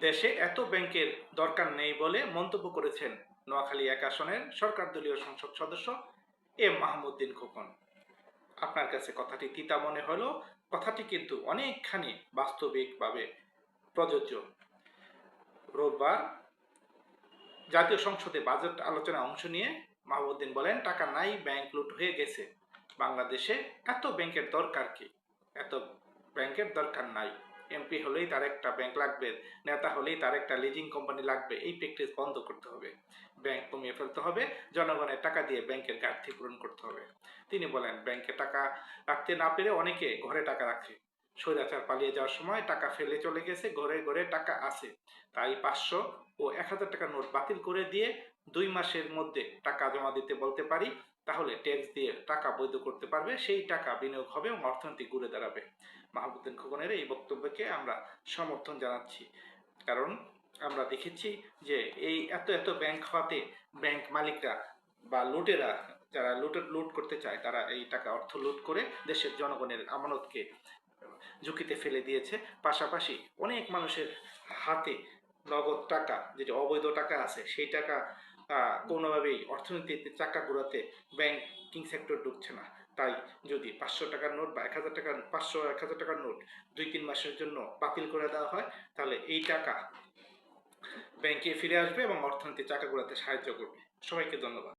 দেশে এত ব্যাংকের দরকার নেই বলে মন্তব্য করেছেন নোয়াখালী ১ আসনের সরকার দলীয় সংসদ সদস্য এম মাহমুদউদ্দিন খোকন। আপনার কাছে কথাটি তিতা মনে হলেও কথাটি কিন্তু অনেকখানি বাস্তবিকভাবে প্রযোজ্য। রোববার জাতীয় সংসদে বাজেট আলোচনায় অংশ নিয়ে মাহমুদউদ্দিন বলেন, টাকা নাই, ব্যাংক লুট হয়ে গেছে। বাংলাদেশে এত ব্যাংকের দরকার কি? এত ব্যাংকের দরকার নাই। এমপি হলেই তার একটা ব্যাংক লাগবে, নেতা হলেই তার একটা লিজিং কোম্পানি লাগবে। এই প্র্যাকটিস বন্ধ করতে হবে। ব্যাংক কমিয়ে ফেলতে হবে, জনগণের টাকা দিয়ে ব্যাংকের ঘাটতি পূরণ করতে হবে। তিনি বলেন, ব্যাংকে টাকা রাখতে না পেরে অনেকে ঘরে টাকা রাখে। স্বৈরাচার পালিয়ে যাওয়ার সময় টাকা ফেলে চলে গেছে, ঘরে ঘরে টাকা আছে। তাই 500 ও 1000 টাকার নোট বাতিল করে দিয়ে 2 মাসের মধ্যে টাকা জমা দিতে বলতে পারি। তাহলে ট্যাক্স দিয়ে টাকা বৈধ করতে পারবে, সেই টাকা বিনিয়োগ হবে এবং অর্থনীতি ঘুরে দাঁড়াবে। মাহমুদউদ্দিন খোকনের এই বক্তব্যকে আমরা সমর্থন জানাচ্ছি। কারণ আমরা দেখেছি যে এই এত এত ব্যাংক হওয়াতে ব্যাংক মালিকরা বা লুটেরা, যারা লুট করতে চায়, তারা এই টাকা অর্থ লুট করে দেশের জনগণের আমানতকে ঝুঁকিতে ফেলে দিয়েছে। পাশাপাশি অনেক মানুষের হাতে নগদ টাকা, যেটা অবৈধ টাকা আছে, সেই টাকা কোনোভাবেই অর্থনীতিতে চাকা ঘোরাতে ব্যাংকিং সেক্টর ঢুকছে না। তাই যদি 500 টাকার নোট বা 1000 টাকার 500-1000 টাকার নোট 2-3 মাসের জন্য বাতিল করে দেওয়া হয়, তাহলে এই টাকা ব্যাংকে ফিরে আসবে এবং অর্থনীতি চাকা ঘোরাতে সাহায্য করবে। সবাইকে ধন্যবাদ।